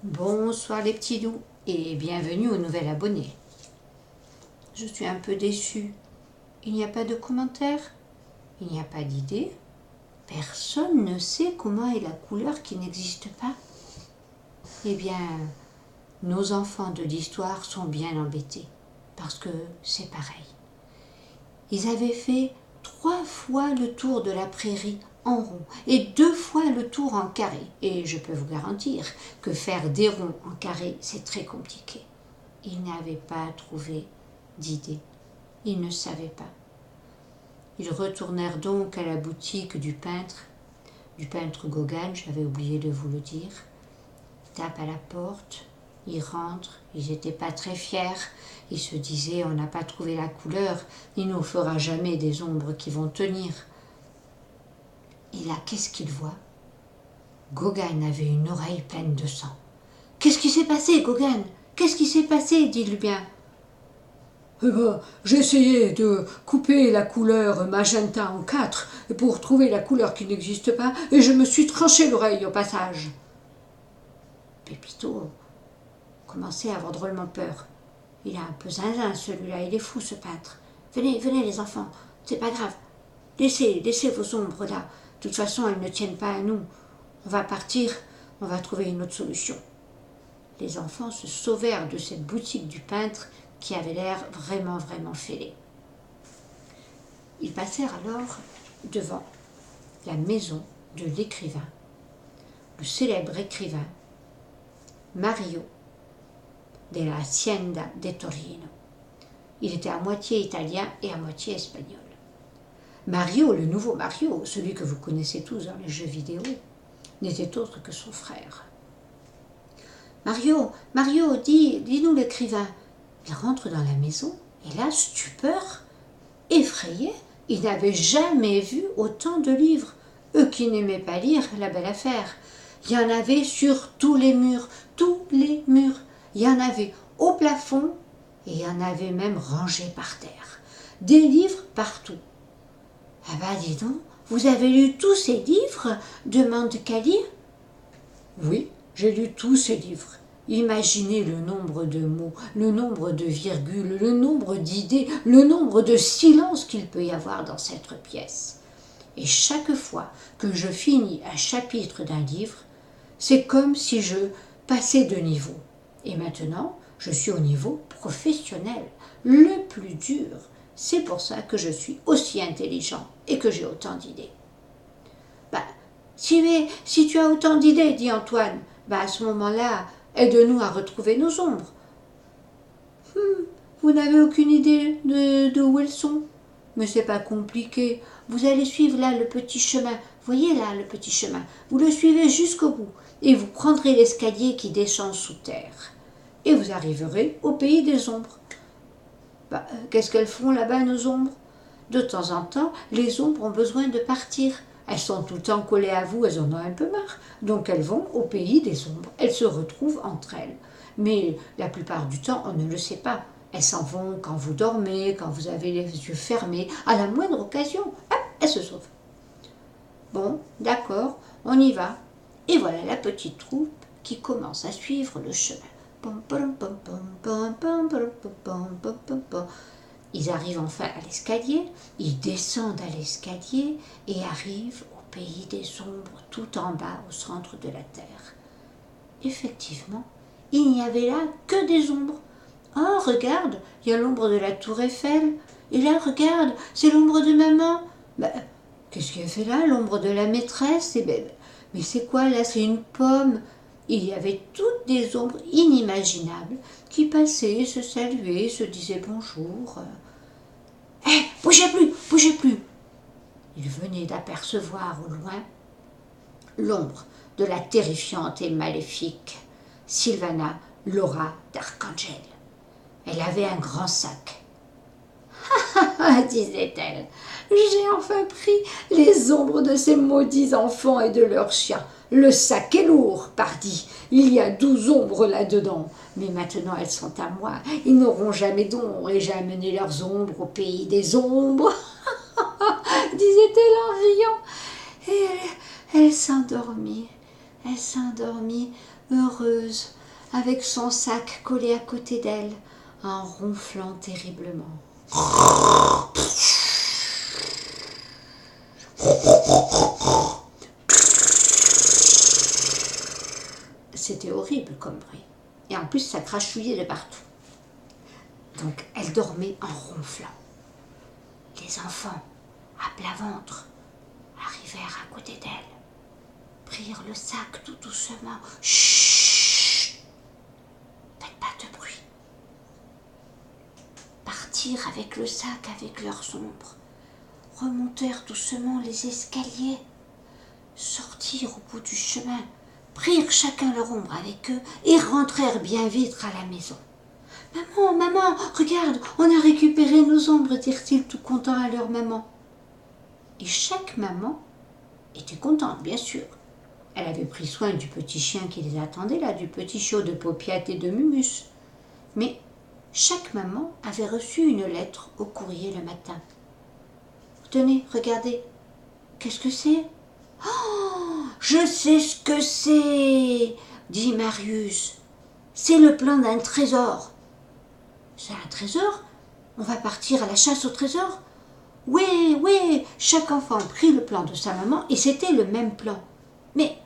Bonsoir les petits loups et bienvenue au nouvel abonné. Je suis un peu déçue. Il n'y a pas de commentaires, il n'y a pas d'idée. Personne ne sait comment est la couleur qui n'existe pas. Eh bien, nos enfants de l'histoire sont bien embêtés parce que c'est pareil. Ils avaient fait 3 fois le tour de la prairie en rond et 2 fois le tour en carré. Et je peux vous garantir que faire des ronds en carré, c'est très compliqué. Ils n'avaient pas trouvé d'idée. Ils ne savaient pas. Ils retournèrent donc à la boutique du peintre Gauguin, j'avais oublié de vous le dire. Ils tapent à la porte, ils rentrent, ils n'étaient pas très fiers. Ils se disaient, on n'a pas trouvé la couleur, il ne nous fera jamais des ombres qui vont tenir. Et là, qu'est-ce qu'il voit? Gauguin avait une oreille pleine de sang. « Qu'est-ce qui s'est passé, Gauguin? Qu'est-ce qui s'est passé ?» dit Lubin. « Eh ben, j'ai essayé de couper la couleur magenta en 4 pour trouver la couleur qui n'existe pas et je me suis tranché l'oreille au passage. » Pépito commençait à avoir drôlement peur. Il a un peu zinzin celui-là, il est fou ce peintre. Venez, venez les enfants, c'est pas grave. Laissez vos ombres là. De toute façon, elles ne tiennent pas à nous. On va partir, on va trouver une autre solution. Les enfants se sauvèrent de cette boutique du peintre qui avait l'air vraiment fêlé. Ils passèrent alors devant la maison de l'écrivain, le célèbre écrivain Mario della Hacienda de Torino. Il était à moitié italien et à moitié espagnol. Mario, le nouveau Mario, celui que vous connaissez tous dans les jeux vidéo, n'était autre que son frère. Mario, dis-nous l'écrivain. Il rentre dans la maison et là, stupeur, effrayé, il n'avait jamais vu autant de livres. Eux qui n'aimaient pas lire, la belle affaire. Il y en avait sur tous les murs. Il y en avait au plafond et il y en avait même rangés par terre. Des livres partout. Ah bah dis donc, vous avez lu tous ces livres demande Cali. Oui, j'ai lu tous ces livres. Imaginez le nombre de mots, le nombre de virgules, le nombre d'idées, le nombre de silences qu'il peut y avoir dans cette pièce. Et chaque fois que je finis un chapitre d'un livre, c'est comme si je passais de niveau. Et maintenant, je suis au niveau professionnel, le plus dur. C'est pour ça que je suis aussi intelligent et que j'ai autant d'idées. Bah, si tu as autant d'idées, dit Antoine, bah à ce moment-là, aide-nous à retrouver nos ombres. Vous n'avez aucune idée de où elles sont? Mais c'est pas compliqué. Vous allez suivre là le petit chemin. Voyez là le petit chemin. Vous le suivez jusqu'au bout et vous prendrez l'escalier qui descend sous terre. Et vous arriverez au pays des ombres. Bah, qu'est-ce qu'elles font là-bas, nos ombres? De temps en temps, les ombres ont besoin de partir. Elles sont tout le temps collées à vous, elles en ont un peu marre. Donc elles vont au pays des ombres. Elles se retrouvent entre elles. Mais la plupart du temps, on ne le sait pas. Elles s'en vont quand vous dormez, quand vous avez les yeux fermés. À la moindre occasion, hop, elles se sauvent. Bon, d'accord, on y va. Et voilà la petite troupe qui commence à suivre le chemin. Ils arrivent enfin à l'escalier, ils descendent à l'escalier et arrivent au pays des ombres, tout en bas, au centre de la terre. Effectivement, il n'y avait là que des ombres. Oh, regarde, il y a l'ombre de la tour Eiffel. Et là, regarde, c'est l'ombre de maman. Bah, qu'est-ce qu'elle fait là, l'ombre de la maîtresse? Mais c'est quoi là? C'est une pomme. Il y avait toutes des ombres inimaginables qui passaient, se saluaient, se disaient bonjour. Hé, bougez plus. Il venait d'apercevoir au loin l'ombre de la terrifiante et maléfique Sylvana Laura d'Arcangel. Elle avait un grand sac. Ah, disait-elle, j'ai enfin pris les ombres de ces maudits enfants et de leurs chiens. Le sac est lourd, pardi. Il y a 12 ombres là-dedans. Mais maintenant elles sont à moi. Ils n'auront jamais d'ombre et j'ai amené leurs ombres au pays des ombres. Disait-elle en riant. Et elle s'endormit, heureuse, avec son sac collé à côté d'elle, en ronflant terriblement. C'était horrible comme bruit. Et en plus, ça crachouillait de partout. Donc, elle dormait en ronflant. Les enfants, à plat ventre, arrivèrent à côté d'elle, prirent le sac tout doucement. Chut! Faites pas de bruit. Partirent avec le sac avec leurs ombres, remontèrent doucement les escaliers, sortirent au bout du chemin, prirent chacun leur ombre avec eux et rentrèrent bien vite à la maison. « Maman, regarde, on a récupéré nos ombres » dirent-ils tout contents à leur maman. Et chaque maman était contente, bien sûr. Elle avait pris soin du petit chien qui les attendait là, du petit chiot de Paupiette et de Mumus. Mais chaque maman avait reçu une lettre au courrier le matin. « Tenez, regardez, qu'est-ce que c'est ?»« Oh, je sais ce que c'est !» dit Marius. « C'est le plan d'un trésor. » « C'est un trésor? On va partir à la chasse au trésor? » Oui, chaque enfant prit le plan de sa maman et c'était le même plan. Mais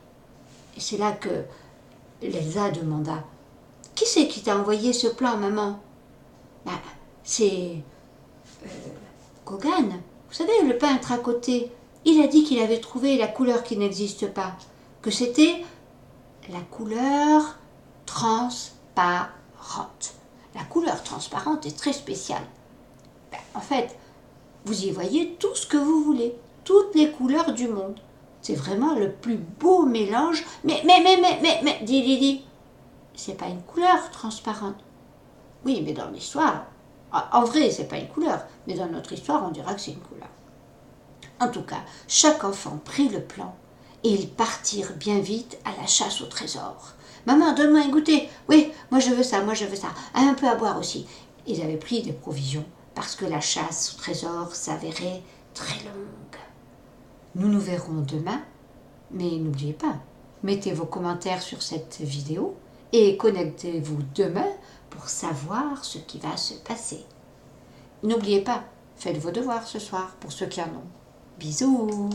c'est là que Elsa demanda: « Qui c'est qui t'a envoyé ce plan, maman ?»« C'est Gauguin, vous savez, le peintre à côté. Il a dit qu'il avait trouvé la couleur qui n'existe pas, que c'était la couleur transparente. La couleur transparente est très spéciale. En fait, vous y voyez tout ce que vous voulez, toutes les couleurs du monde. C'est vraiment le plus beau mélange. Mais, dis, c'est pas une couleur transparente. Oui, mais dans l'histoire, en vrai, c'est pas une couleur, mais dans notre histoire, on dira que c'est une couleur. En tout cas, chaque enfant prit le plan et ils partirent bien vite à la chasse au trésor. « Maman, donne-moi un goûter. Oui, moi je veux ça. Un peu à boire aussi. » Ils avaient pris des provisions parce que la chasse au trésor s'avérait très longue. Nous nous verrons demain, mais n'oubliez pas, mettez vos commentaires sur cette vidéo et connectez-vous demain pour savoir ce qui va se passer. N'oubliez pas, faites vos devoirs ce soir pour ceux qui en ont. Bisous!